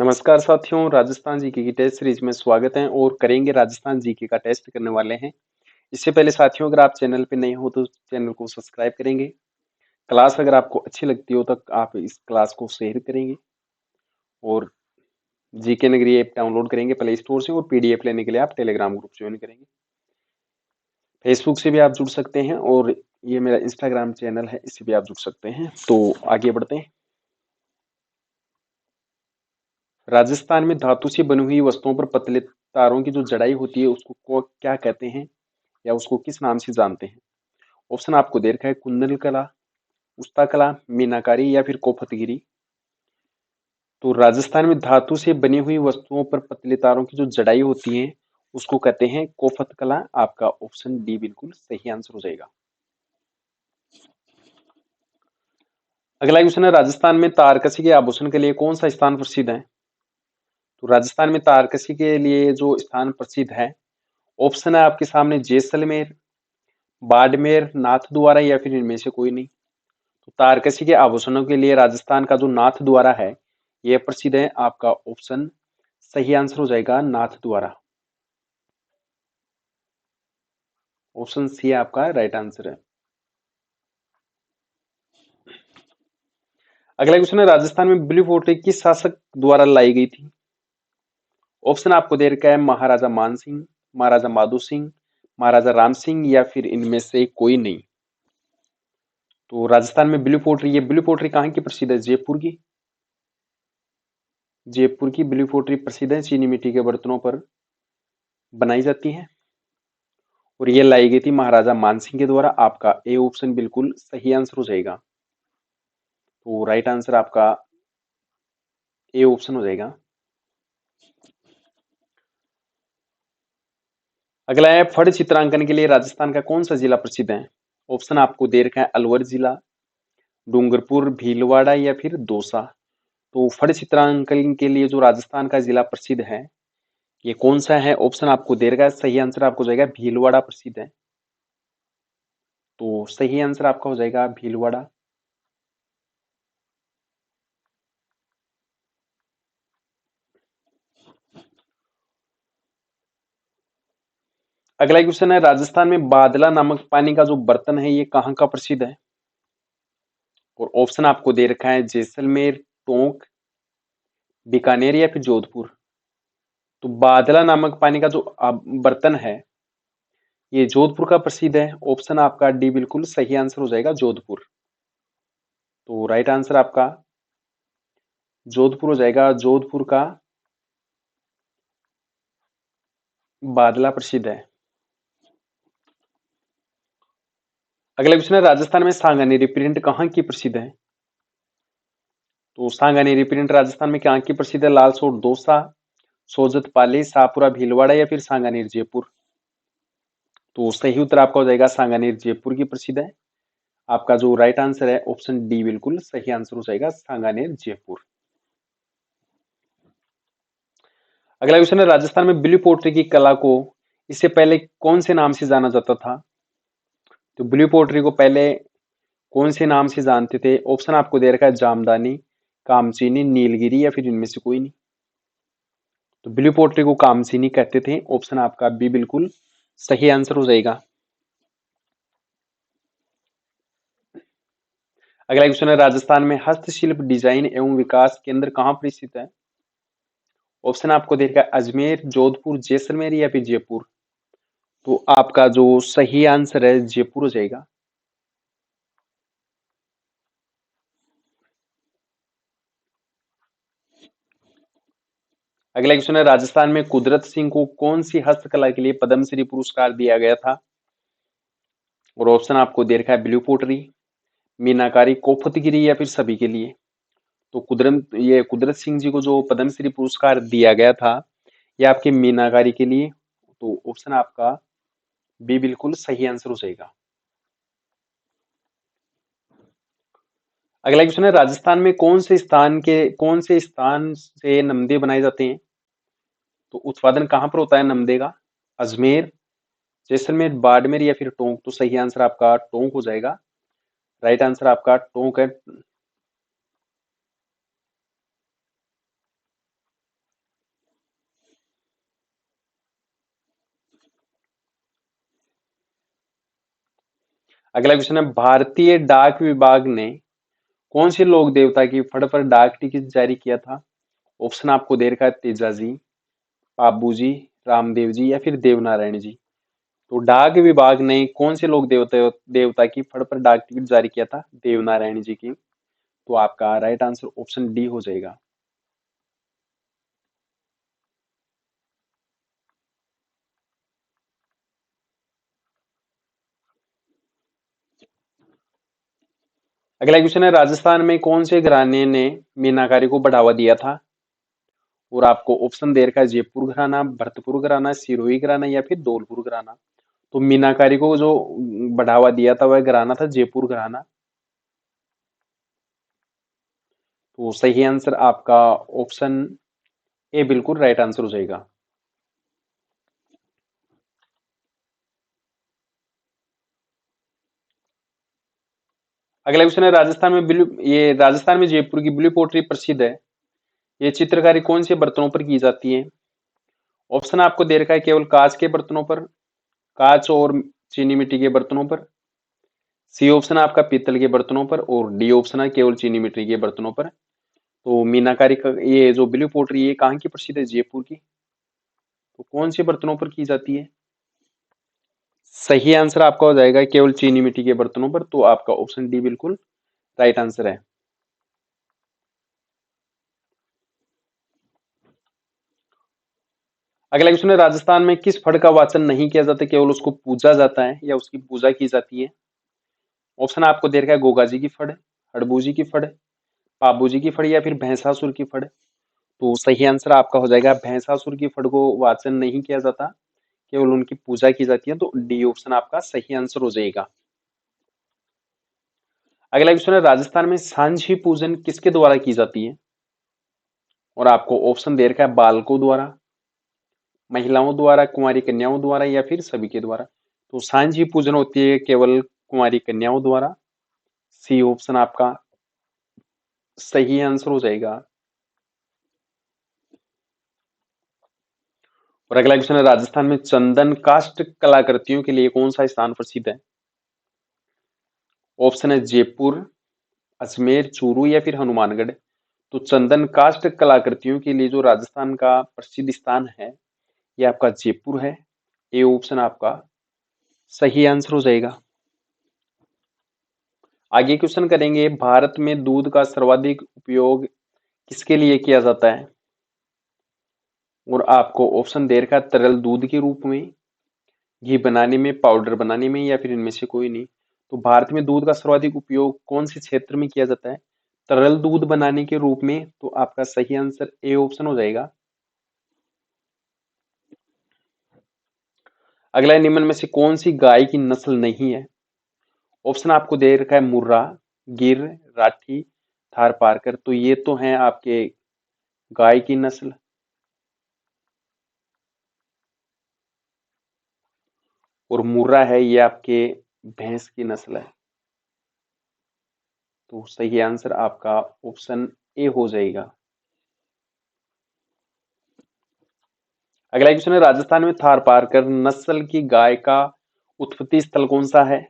नमस्कार साथियों, राजस्थान जीके की टेस्ट सीरीज में स्वागत है और करेंगे राजस्थान जीके का टेस्ट करने वाले हैं। इससे पहले साथियों, अगर आप चैनल पे नए हो तो चैनल को सब्सक्राइब करेंगे। क्लास अगर आपको अच्छी लगती हो तो आप इस क्लास को शेयर करेंगे और जीके नगरी ऐप डाउनलोड करेंगे प्ले स्टोर से और पीडीएफ लेने के लिए आप टेलीग्राम ग्रुप ज्वाइन करेंगे। फेसबुक से भी आप जुड़ सकते हैं और ये मेरा इंस्टाग्राम चैनल है, इससे भी आप जुड़ सकते हैं। तो आगे बढ़ते हैं। राजस्थान में धातु से बनी हुई वस्तुओं पर पतले तारों की जो जड़ाई होती है उसको क्या कहते हैं या उसको किस नाम से जानते हैं? ऑप्शन आपको दे रखा है कुंदन कला, उस्ता कला, मीनाकारी या फिर कोफतगिरी। तो राजस्थान में धातु से बनी हुई वस्तुओं पर पतले तारों की जो जड़ाई होती है उसको कहते हैं कोफत कला। आपका ऑप्शन डी बिल्कुल सही आंसर हो जाएगा। अगला क्वेश्चन है, राजस्थान में तारकसी के आभूषण के लिए कौन सा स्थान प्रसिद्ध है? तो राजस्थान में तारकसी के लिए जो स्थान प्रसिद्ध है, ऑप्शन है आपके सामने जैसलमेर, बाड़मेर, नाथद्वारा या फिर इनमें से कोई नहीं। तो तारकसी के आभूषणों के लिए राजस्थान का जो नाथद्वारा है यह प्रसिद्ध है। आपका ऑप्शन सही आंसर हो जाएगा नाथद्वारा। ऑप्शन सी आपका राइट आंसर है। अगला क्वेश्चन है, राजस्थान में ब्लू पोर्ट्री किस शासक द्वारा लाई गई थी? ऑप्शन आपको दे रखा है महाराजा मान सिंह, महाराजा माधो सिंह, महाराजा राम सिंह या फिर इनमें से कोई नहीं। तो राजस्थान में ब्लू पोर्ट्री, ये ब्लू पोर्ट्री कहाँ की प्रसिद्ध है? जयपुर की। जयपुर की ब्लू पोर्ट्री प्रसिद्ध है, चीनी मिट्टी के बर्तनों पर बनाई जाती है और ये लाई गई थी महाराजा मानसिंह के द्वारा। आपका ए ऑप्शन बिल्कुल सही आंसर हो जाएगा। तो राइट आंसर आपका ए ऑप्शन हो जाएगा। अगला है, फड़ चित्रांकन के लिए राजस्थान का कौन सा जिला प्रसिद्ध है? ऑप्शन आपको दे रखा है अलवर जिला, डूंगरपुर, भीलवाड़ा या फिर दौसा। तो फड़ चित्रांकन के लिए जो राजस्थान का जिला प्रसिद्ध है ये कौन सा है? ऑप्शन आपको दे रखा है, सही आंसर आपको हो जाएगा भीलवाड़ा प्रसिद्ध है। तो सही आंसर आपका हो जाएगा भीलवाड़ा। अगला क्वेश्चन है, राजस्थान में बादला नामक पानी का जो बर्तन है ये कहाँ का प्रसिद्ध है? और ऑप्शन आपको दे रखा है जैसलमेर, टोंक, बीकानेर या फिर जोधपुर। तो बादला नामक पानी का जो बर्तन है ये जोधपुर का प्रसिद्ध है। ऑप्शन आपका डी बिल्कुल सही आंसर हो जाएगा जोधपुर। तो राइट आंसर आपका जोधपुर हो जाएगा। जोधपुर का बादला प्रसिद्ध है। अगला क्वेश्चन है, राजस्थान में सांगानेरी प्रिंट कहाँ की प्रसिद्ध है? तो सांगानेरी प्रिंट राजस्थान में कहाँ की प्रसिद्ध है? लालसोट दौसा, सोजत पाली, शाहपुरा भीलवाड़ा या फिर सांगानेर जयपुर। तो सही उत्तर आपका हो जाएगा सांगानेर जयपुर की प्रसिद्ध है। आपका जो राइट आंसर है ऑप्शन डी बिल्कुल सही आंसर हो जाएगा सांगानेर जयपुर। अगला क्वेश्चन है, राजस्थान में ब्लू पोट्री की कला को इससे पहले कौन से नाम से जाना जाता था? तो ब्लू पोट्री को पहले कौन से नाम से जानते थे? ऑप्शन आपको दे रखा है जामदानी, कामचीनी, नीलगिरी या फिर इनमें से कोई नहीं। तो ब्लू पोट्री को कामचीनी कहते थे। ऑप्शन आपका बी बिल्कुल सही आंसर हो जाएगा। अगला क्वेश्चन है, राजस्थान में हस्तशिल्प डिजाइन एवं विकास केंद्र कहाँ पर स्थित है? ऑप्शन आपको दे रखा है अजमेर, जोधपुर, जैसलमेर या फिर जयपुर। तो आपका जो सही आंसर है जयपुर हो जाएगा। अगला क्वेश्चन है, राजस्थान में कुदरत सिंह को कौन सी हस्तकला के लिए पद्मश्री पुरस्कार दिया गया था? और ऑप्शन आपको दे रखा है ब्लू पोटरी, मीनाकारी, कोफतगिरी या फिर सभी के लिए। तो कुदरत सिंह जी को जो पद्मश्री पुरस्कार दिया गया था ये आपके मीनाकारी के लिए। तो ऑप्शन आपका बी बिल्कुल सही आंसर हो जाएगा। अगला क्वेश्चन है, राजस्थान में कौन से स्थान से नमदे बनाए जाते हैं? तो उत्पादन कहाँ पर होता है नमदे का? अजमेर, जैसलमेर, बाड़मेर या फिर टोंक। तो सही आंसर आपका टोंक हो जाएगा। राइट आंसर आपका टोंक है। अगला क्वेश्चन है, भारतीय डाक विभाग ने कौन से लोक देवता की फड़ पर डाक टिकट जारी किया था? ऑप्शन आपको दे रखा है, तेजाजी, पाबू जी, रामदेव जी या फिर देवनारायण जी। तो डाक विभाग ने कौन से लोक देवता की फड़ पर डाक टिकट जारी किया था? देवनारायण जी की। तो आपका राइट आंसर ऑप्शन डी हो जाएगा। अगला क्वेश्चन है, राजस्थान में कौन से घराने ने मीनाकारी को बढ़ावा दिया था? और आपको ऑप्शन दे रखा है, जयपुर घराना, भरतपुर घराना, सिरोही घराना या फिर धौलपुर घराना। तो मीनाकारी को जो बढ़ावा दिया था वह घराना था जयपुर घराना। तो सही आंसर आपका ऑप्शन ए बिल्कुल राइट आंसर हो जाएगा। अगला क्वेश्चन है, राजस्थान में जयपुर की ब्लू पोट्री प्रसिद्ध है। ये चित्रकारी कौन से बर्तनों पर की जाती है? ऑप्शन आपको दे रखा है, केवल कांच के बर्तनों पर, कांच और चीनी मिट्टी के बर्तनों पर, सी ऑप्शन आपका पीतल के बर्तनों पर, और डी ऑप्शन है केवल चीनी मिट्टी के बर्तनों पर। तो मीनाकारी का ये जो ब्लू पोट्री ये कहाँ की प्रसिद्ध है? जयपुर की। तो कौन से बर्तनों पर की जाती है? सही आंसर आपका हो जाएगा केवल चीनी मिट्टी के बर्तनों पर। तो आपका ऑप्शन डी बिल्कुल राइट आंसर है। अगला क्वेश्चन है, राजस्थान में किस फड़ का वाचन नहीं किया जाता, केवल उसको पूजा जाता है या उसकी पूजा की जाती है? ऑप्शन आपको दे रखा है, गोगा जी की फड़, हड़बू जी की फड़, पाबू जी की फड़ या फिर भैंसासुर की फड़। तो सही आंसर आपका हो जाएगा, भैंसासुर की फड़ को वाचन नहीं किया जाता, केवल उनकी पूजा की जाती है। तो डी ऑप्शन आपका सही आंसर हो जाएगा। अगला क्वेश्चन है, राजस्थान में सांझी पूजन किसके द्वारा की जाती है? और आपको ऑप्शन दे रखा है, बालकों द्वारा, महिलाओं द्वारा, कुंवारी कन्याओं द्वारा या फिर सभी के द्वारा। तो सांझी पूजन होती है केवल कुंवारी कन्याओं द्वारा। सी ऑप्शन आपका सही आंसर हो जाएगा। और अगला क्वेश्चन है, राजस्थान में चंदन काष्ठ कलाकृतियों के लिए कौन सा स्थान प्रसिद्ध है? ऑप्शन है, जयपुर, अजमेर, चूरू या फिर हनुमानगढ़। तो चंदन काष्ठ कलाकृतियों के लिए जो राजस्थान का प्रसिद्ध स्थान है ये आपका जयपुर है। ए ऑप्शन आपका सही आंसर हो जाएगा। आगे क्वेश्चन करेंगे, भारत में दूध का सर्वाधिक उपयोग किसके लिए किया जाता है? और आपको ऑप्शन दे रखा है, तरल दूध के रूप में, घी बनाने में, पाउडर बनाने में या फिर इनमें से कोई नहीं। तो भारत में दूध का सर्वाधिक उपयोग कौन से क्षेत्र में किया जाता है? तरल दूध बनाने के रूप में। तो आपका सही आंसर ए ऑप्शन हो जाएगा। अगला है, निम्न में से कौन सी गाय की नस्ल नहीं है? ऑप्शन आपको दे रखा है, मुर्रा, गिर, राठी, थार पारकर। तो ये तो हैं आपके गाय की नस्ल, और मुर्रा है ये आपके भैंस की नस्ल है। तो सही आंसर आपका ऑप्शन ए हो जाएगा। अगला क्वेश्चन है, राजस्थान में थार पारकर नस्ल की गाय का उत्पत्ति स्थल कौन सा है?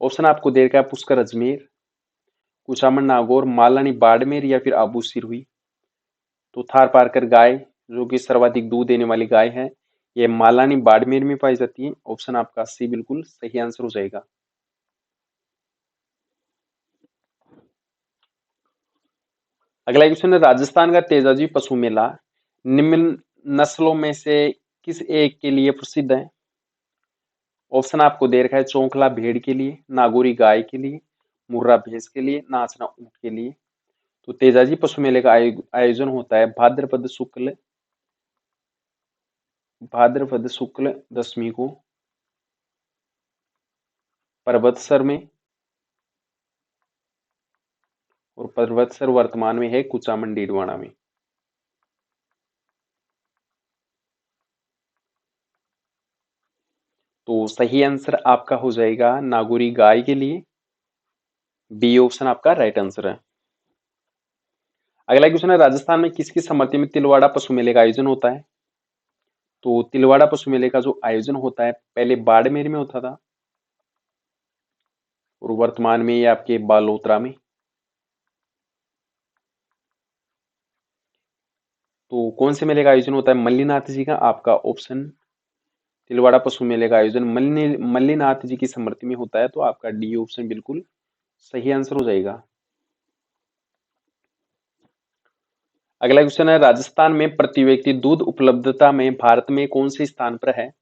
ऑप्शन आपको दे रखा है, पुष्कर अजमेर, कुचामन नागौर, मालानी बाड़मेर या फिर आबू सिरहुई। तो थार पारकर गाय जो कि सर्वाधिक दूध देने वाली गाय है ये मालानी बाड़मेर में पाई जाती है। ऑप्शन आपका सी बिल्कुल सही आंसर हो जाएगा। अगला क्वेश्चन है, राजस्थान का तेजाजी पशु मेला निम्न नस्लों में से किस एक के लिए प्रसिद्ध है? ऑप्शन आपको दे रखा है, चौखला भेड़ के लिए, नागौरी गाय के लिए, मुर्रा भैंस के लिए, नाचना ऊंट के लिए। तो तेजाजी पशु मेले का आयोजन होता है भाद्रपद शुक्ल दशमी को पर्वतसर में, और पर्वतसर वर्तमान में है कुचामन डीडवाना में। तो सही आंसर आपका हो जाएगा नागौरी गाय के लिए। बी ऑप्शन आपका राइट आंसर है। अगला क्वेश्चन है, राजस्थान में किसकी सम्मति में तिलवाड़ा पशु मेले का आयोजन होता है? तो तिलवाड़ा पशु मेले का जो आयोजन होता है पहले बाड़मेर में होता था, और वर्तमान में ये आपके बालोतरा में। तो कौन से मेले का आयोजन होता है मल्लीनाथ जी का? आपका ऑप्शन तिलवाड़ा पशु मेले का आयोजन मल्लीनाथ जी की स्मृति में होता है, तो आपका डी ऑप्शन बिल्कुल सही आंसर हो जाएगा। अगला क्वेश्चन है, राजस्थान में प्रति व्यक्ति दूध उपलब्धता में भारत में कौन से स्थान पर है?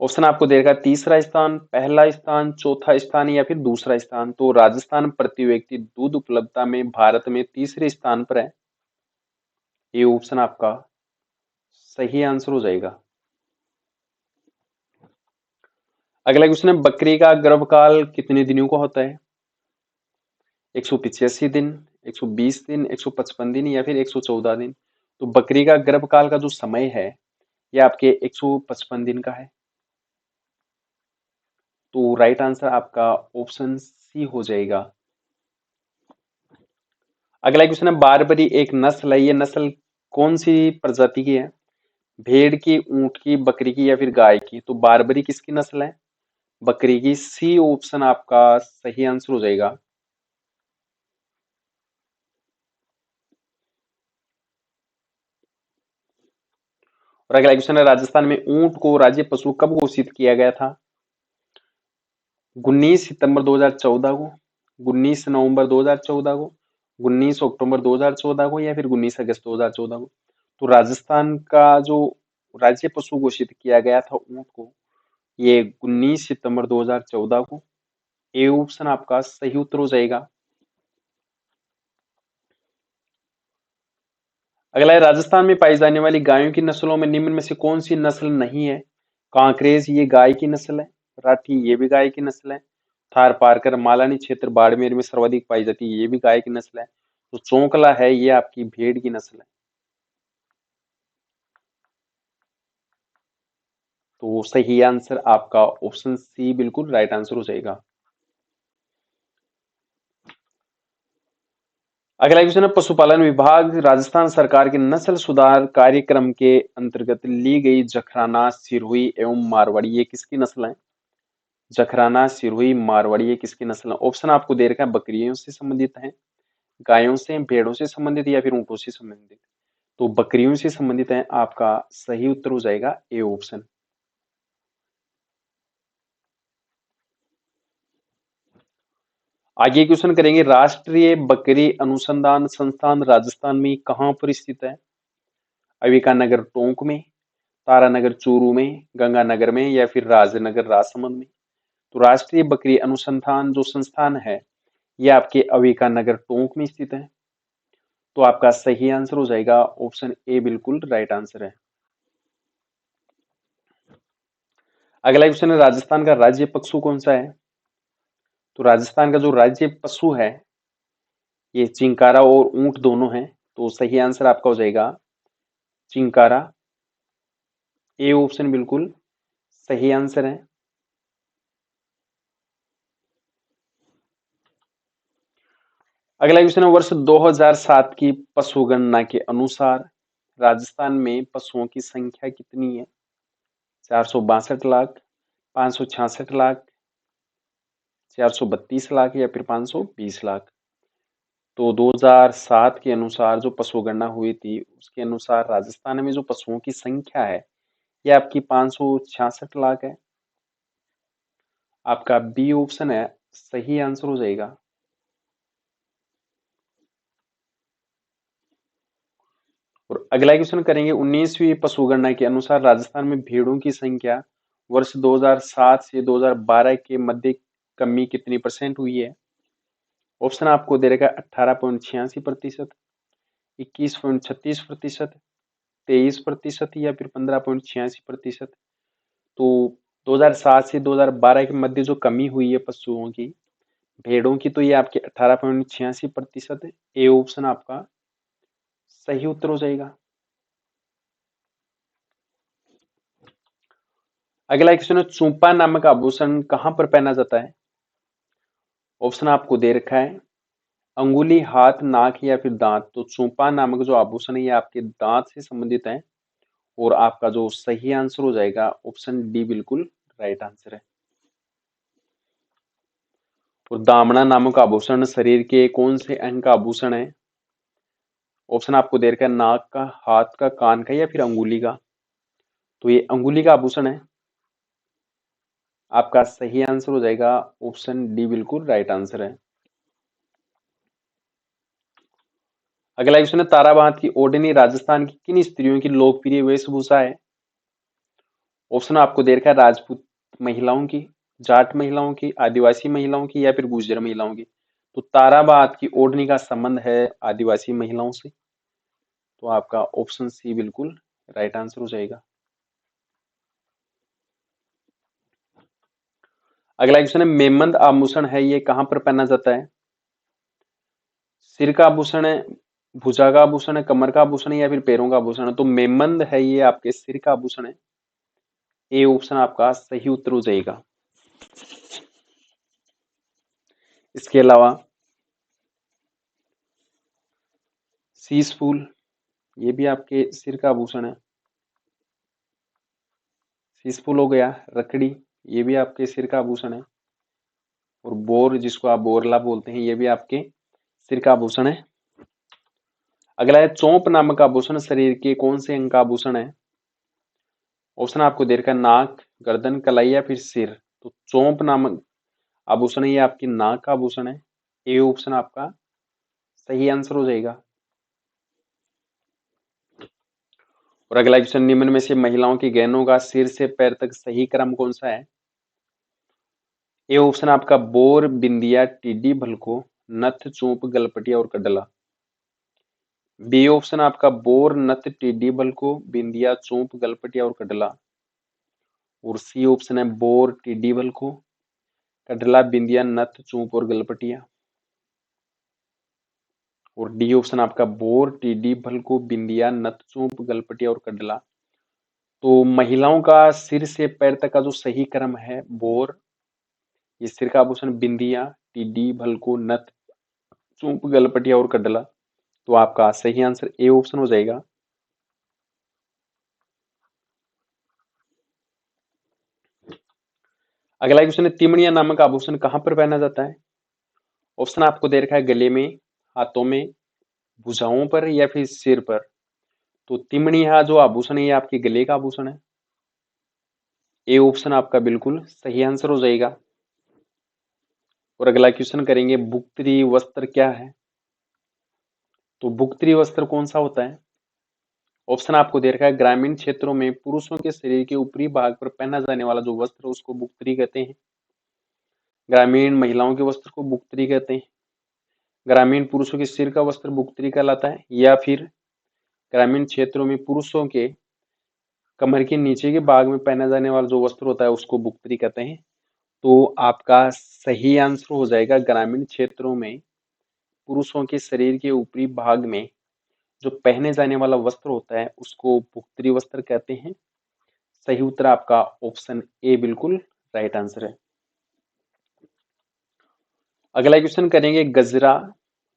ऑप्शन आपको देगा तीसरा स्थान, पहला स्थान, चौथा स्थान या फिर दूसरा स्थान। तो राजस्थान प्रति व्यक्ति दूध उपलब्धता में भारत में तीसरे स्थान पर है। ये ऑप्शन आपका सही आंसर हो जाएगा। अगला क्वेश्चन है, बकरी का गर्भकाल कितने दिनों का होता है? 185 दिन, 120 दिन, 155 दिन या फिर 114 दिन। तो बकरी का गर्भकाल का जो समय है ये आपके 155 दिन का है। तो राइट आंसर आपका ऑप्शन सी हो जाएगा। अगला क्वेश्चन है, बारबरी एक नस्ल है, ये नस्ल कौन सी प्रजाति की है? भेड़ की, ऊंट की, बकरी की या फिर गाय की? तो बारबरी किसकी नस्ल है? बकरी की। सी ऑप्शन आपका सही आंसर हो जाएगा। और अगला क्वेश्चन है, राजस्थान में ऊंट को राज्य पशु कब घोषित किया गया था? 19 सितंबर 2014 को, 19 नवंबर 2014 को, 19 अक्टूबर 2014 को या फिर 19 अगस्त 2014 को? तो राजस्थान का जो राज्य पशु घोषित किया गया था ऊंट को, ये 19 सितंबर 2014 को। ए ऑप्शन आपका सही उत्तर हो जाएगा। अगला है, राजस्थान में पाई जाने वाली गायों की नस्लों में निम्न में से कौन सी नस्ल नहीं है? कांकरेज ये गाय की नस्ल है, राठी ये भी गाय की नस्ल है, थार पारकर मालानी क्षेत्र बाड़मेर में सर्वाधिक पाई जाती है ये भी गाय की नस्ल है, तो चौंकला है ये आपकी भेड़ की नस्ल है। तो सही आंसर आपका ऑप्शन सी बिल्कुल राइट आंसर हो जाएगा। अगला क्वेश्चन है, पशुपालन विभाग राजस्थान सरकार के नस्ल सुधार कार्यक्रम के अंतर्गत ली गई जखराना, सिरोही एवं मारवाड़ी ये किसकी नस्ल है? जखराना, सिरोही, मारवाड़ी ये किसकी नस्ल है? ऑप्शन आपको दे रखा है, बकरियों से संबंधित है, गायों से, भेड़ों से संबंधित या फिर ऊंटों से संबंधित। तो बकरियों से संबंधित है, आपका सही उत्तर हो जाएगा ए ऑप्शन। आगे क्वेश्चन करेंगे, राष्ट्रीय बकरी अनुसंधान संस्थान राजस्थान में कहां पर स्थित है? अविकानगर टोंक में, तारानगर चूरू में, गंगानगर में या फिर राजनगर राजसमंद में? तो राष्ट्रीय बकरी अनुसंधान जो संस्थान है ये आपके अविकानगर टोंक में स्थित है। तो आपका सही आंसर हो जाएगा ऑप्शन ए बिल्कुल राइट आंसर है। अगला क्वेश्चन है, राजस्थान का राज्य पशु कौन सा है? तो राजस्थान का जो राज्य पशु है ये चिंकारा और ऊंट दोनों हैं। तो सही आंसर आपका हो जाएगा चिंकारा। ए ऑप्शन बिल्कुल सही आंसर है। अगला क्वेश्चन है, वर्ष 2007 की पशु गणना के अनुसार राजस्थान में पशुओं की संख्या कितनी है? 462 लाख, 566 लाख, 432 लाख या फिर 520 लाख? तो 2007 के अनुसार जो पशु गणना हुई थी उसके अनुसार राजस्थान में जो पशुओं की संख्या है ये आपकी 566 लाख है। आपका बी ऑप्शन है सही आंसर हो जाएगा। और अगला क्वेश्चन करेंगे, 19वीं पशु गणना के अनुसार राजस्थान में भेड़ों की संख्या वर्ष 2007 से 2012 के मध्य कमी कितनी परसेंट हुई है? ऑप्शन आपको दे रखा है 18.86%, 21.36%, 23% या फिर 15.86%। तो 2007 से 2012 के मध्य जो कमी हुई है पशुओं की, भेड़ों की, तो ये आपके 18.86% है। ए ऑप्शन आपका सही उत्तर हो जाएगा। अगला क्वेश्चन है, चूपा नामक आभूषण कहां पर पहना जाता है? ऑप्शन आपको दे रखा है अंगुली, हाथ, नाक या फिर दांत। तो चूपा नामक जो आभूषण है ये आपके दांत से संबंधित है। और आपका जो सही आंसर हो जाएगा ऑप्शन डी बिल्कुल राइट आंसर है। और दामना नामक आभूषण शरीर के कौन से अंग का आभूषण है? ऑप्शन आपको दे रखा है नाक का, हाथ का, कान का या फिर अंगुली का। तो ये अंगुली का आभूषण है। आपका सही आंसर हो जाएगा ऑप्शन डी, बिल्कुल राइट आंसर है। अगला क्वेश्चन है, ताराबांध की ओढ़नी राजस्थान की किन स्त्रियों की लोकप्रिय वेशभूषा है? ऑप्शन आपको दे रखा है राजपूत महिलाओं की, जाट महिलाओं की, आदिवासी महिलाओं की या फिर गुर्जर महिलाओं की। तो ताराबांध की ओढ़नी का संबंध है आदिवासी महिलाओं से। तो आपका ऑप्शन सी बिल्कुल राइट आंसर हो जाएगा। अगला क्वेश्चन है, मेमंद आभूषण है ये कहां पर पहना जाता है? सिर का आभूषण है, भुजा का आभूषण है, कमर का आभूषण है या फिर पैरों का आभूषण है? तो मेमंद है ये आपके सिर का आभूषण है। ए ऑप्शन आपका सही उत्तर हो जाएगा। इसके अलावा शीश फूल, ये भी आपके सिर का आभूषण है। शीश फूल हो गया। रकड़ी, ये भी आपके सिर का आभूषण है। और बोर, जिसको आप बोरला बोलते हैं, ये भी आपके सिर का आभूषण है। अगला है, चौंप नामक आभूषण शरीर के कौन से अंग का आभूषण है? ऑप्शन आपको दे रखा है नाक, गर्दन, कलाई या फिर सिर। तो चौंप नामक आभूषण है ये आपकी नाक का आभूषण है। ए ऑप्शन आपका सही आंसर हो जाएगा। और अगला क्वेश्चन, निम्न में से महिलाओं के गहनों का सिर से पैर तक सही क्रम कौन सा है? ए ऑप्शन आपका बोर, बिंदिया, टिड्डी, भलको, नथ, चूप, गलपटिया और कडला। बी ऑप्शन आपका बोर, नथ, टिड्डी, भलको, बिंदिया, चूप, गलपटिया और कडला। और सी ऑप्शन है बोर, टिड्डी, भलको, कडला, बिंदिया, नथ, चूप और गलपटिया। और डी ऑप्शन आपका बोर, टिड्डी, भलको, बिंदिया, नथ, चूप, गलपटिया और कडला। तो महिलाओं का सिर से पैर तक का जो सही क्रम है, बोर, ये सिर का आभूषण, बिंदिया, टिड्डी, भलको, नथ, चूप, गलपटिया और कडला। तो आपका सही आंसर ए ऑप्शन हो जाएगा। अगला क्वेश्चन है, तिमड़िया नामक आभूषण कहां पर पहना जाता है? ऑप्शन आपको दे रखा है गले में, हाथों में, भुजाओं पर या फिर सिर पर। तो तिमड़िया जो आभूषण है ये आपके गले का आभूषण है। ए ऑप्शन आपका बिल्कुल सही आंसर हो जाएगा। और अगला क्वेश्चन करेंगे, भुक्त्री वस्त्र क्या है? तो भुक्त्री वस्त्र कौन सा होता है? ऑप्शन आपको दे रखा है ग्रामीण क्षेत्रों में पुरुषों के शरीर के ऊपरी भाग पर पहना जाने वाला जो वस्त्र उसको भुक्त्री कहते हैं। ग्रामीण महिलाओं के वस्त्र को भुक्त्री कहते हैं। ग्रामीण पुरुषों के सिर का वस्त्र भुक्त्री कहलाता है। या फिर ग्रामीण क्षेत्रों में पुरुषों के कमर के नीचे के भाग में पहना जाने वाला जो वस्त्र होता है उसको भुक्त्री कहते हैं। तो आपका सही आंसर हो जाएगा, ग्रामीण क्षेत्रों में पुरुषों के शरीर के ऊपरी भाग में जो पहने जाने वाला वस्त्र होता है उसको भुक्त्री वस्त्र कहते हैं। सही उत्तर आपका ऑप्शन ए बिल्कुल राइट आंसर है। अगला क्वेश्चन करेंगे, गजरा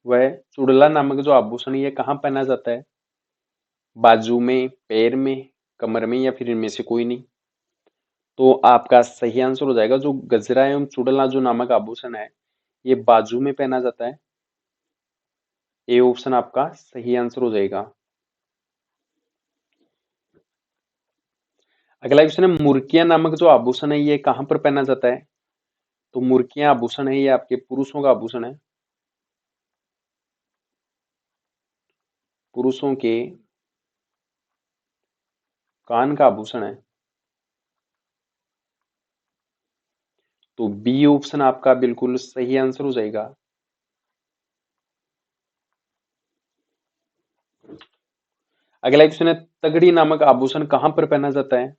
व चुड़ला नामक जो आभूषण ये कहाँ पहना जाता है? बाजू में, पैर में, कमर में या फिर इनमें से कोई नहीं। तो आपका सही आंसर हो जाएगा, जो गजरा एवं चुड़ला जो नामक आभूषण है ये बाजू में पहना जाता है। ए ऑप्शन आपका सही आंसर हो जाएगा। अगला क्वेश्चन है, मुर्किया नामक जो आभूषण है ये कहां पर पहना जाता है? तो मुर्किया आभूषण है ये आपके पुरुषों का आभूषण है। पुरुषों के कान का आभूषण है। तो बी ऑप्शन आपका बिल्कुल सही आंसर हो जाएगा। अगला क्वेश्चन है, तगड़ी नामक आभूषण कहां पर पहना जाता है?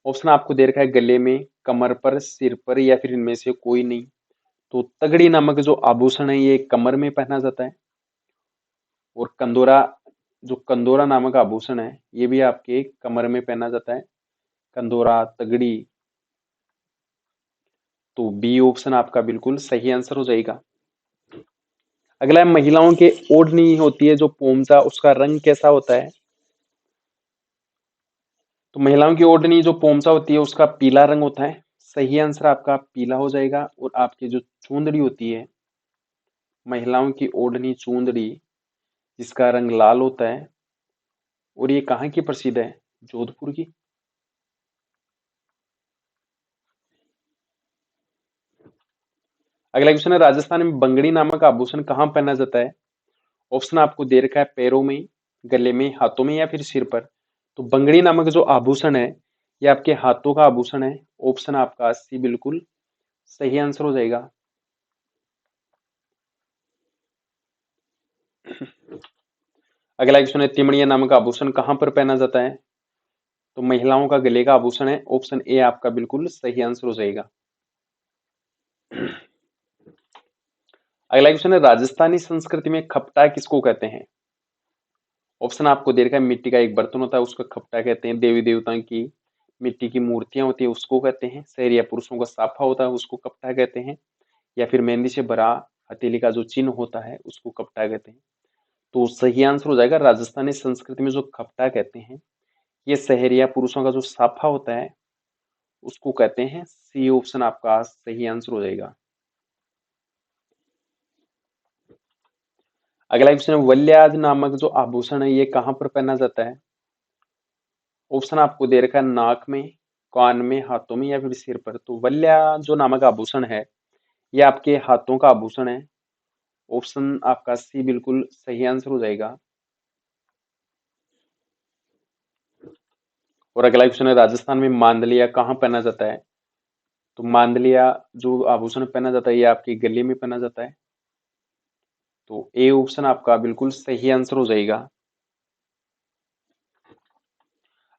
ऑप्शन आपको दे रखा है गले में, कमर पर, सिर पर या फिर इनमें से कोई नहीं। तो तगड़ी नामक जो आभूषण है ये कमर में पहना जाता है। और कंदोरा, जो कंदोरा नामक आभूषण है ये भी आपके कमर में पहना जाता है। कंदोरा, तगड़ी। तो बी ऑप्शन आपका बिल्कुल सही आंसर हो जाएगा। अगला है, महिलाओं के ओढ़नी होती है जो पोमचा, उसका रंग कैसा होता है? तो महिलाओं की ओढ़नी जो पोमचा होती है उसका पीला रंग होता है। सही आंसर आपका पीला हो जाएगा। और आपकी जो चूंदड़ी होती है, महिलाओं की ओढ़नी चूंदड़ी, जिसका रंग लाल होता है, और ये कहाँ की प्रसिद्ध है? जोधपुर की। अगला क्वेश्चन है, राजस्थान में बंगड़ी नामक आभूषण कहाँ पहना जाता है? ऑप्शन आपको दे रखा है, पैरों में, गले में, हाथों में या फिर सिर पर। तो बंगड़ी नामक जो आभूषण है, ये आपके हाथों का आभूषण है। ऑप्शन आपका सी बिल्कुल सही आंसर हो जाएगा। अगला क्वेश्चन है, तिमड़िया नामक आभूषण कहाँ पर पहना जाता है? तो महिलाओं का गले का आभूषण है। ऑप्शन ए आपका बिल्कुल सही आंसर हो जाएगा। अगला क्वेश्चन है, राजस्थानी संस्कृति में खपटा किसको कहते हैं? ऑप्शन आपको दे रखा है, मिट्टी का एक बर्तन होता है उसको खपटा कहते हैं, देवी देवताओं की मिट्टी की मूर्तियां होती है उसको कहते हैं, शहर या पुरुषों का साफा होता है उसको कपटा कहते हैं, या फिर मेहंदी से भरा हथेली का जो चिन्ह होता है उसको कपटा कहते हैं। तो सही आंसर हो जाएगा, राजस्थानी संस्कृति में जो खपटा कहते हैं, ये शहर या पुरुषों का जो साफा होता है उसको कहते हैं। सी ऑप्शन आपका सही आंसर हो जाएगा। अगला क्वेश्चन है, वल्याज नामक जो आभूषण है ये कहाँ पर पहना जाता है? ऑप्शन आपको दे रखा है, नाक में, कान में, हाथों में या फिर सिर पर। तो वल्या जो नामक आभूषण है, ये आपके हाथों का आभूषण है। ऑप्शन आपका सी बिल्कुल सही आंसर हो जाएगा। और अगला क्वेश्चन है, राजस्थान में मांदलिया कहाँ पहना जाता है? तो मांदलिया जो आभूषण पहना जाता है ये आपके गले में पहना जाता है। तो ए ऑप्शन आपका बिल्कुल सही आंसर हो जाएगा।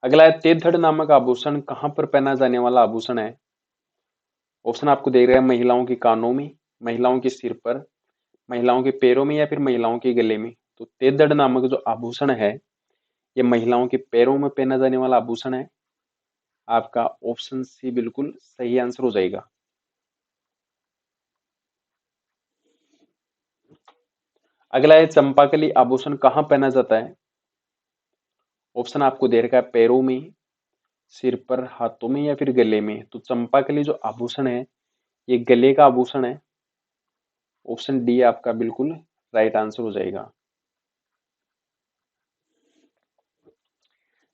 अगला है, तेधड़ नामक आभूषण कहाँ पर पहना जाने वाला आभूषण है? ऑप्शन आपको दे रहा है, महिलाओं के कानों में, महिलाओं के सिर पर, महिलाओं के पैरों में या फिर महिलाओं के गले में। तो तेदड़ नामक जो आभूषण है, ये महिलाओं के पैरों में पहना जाने वाला आभूषण है। आपका ऑप्शन सी बिल्कुल सही आंसर हो जाएगा। अगला है, चंपाकली आभूषण कहाँ पहना जाता है? ऑप्शन आपको दे रखा है, पैरों में, सिर पर, हाथों में या फिर गले में। तो चंपाकली जो आभूषण है ये गले का आभूषण है। ऑप्शन डी आपका बिल्कुल राइट आंसर हो जाएगा।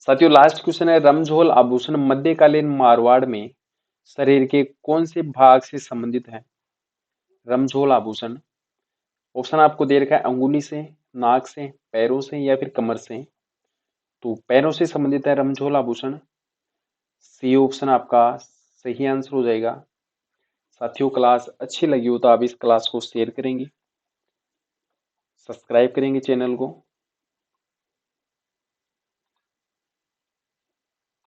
साथियों, लास्ट क्वेश्चन है, रमझोल आभूषण मध्यकालीन मारवाड़ में शरीर के कौन से भाग से संबंधित है? रमझोल आभूषण, ऑप्शन आपको दे रखा है, अंगुली से, नाक से, पैरों से या फिर कमर से। तो पैरों से संबंधित है रमझोल आभूषण। सी ऑप्शन आपका सही आंसर हो जाएगा। साथियों, क्लास अच्छी लगी हो तो आप इस क्लास को शेयर करेंगे, सब्सक्राइब करेंगे चैनल को।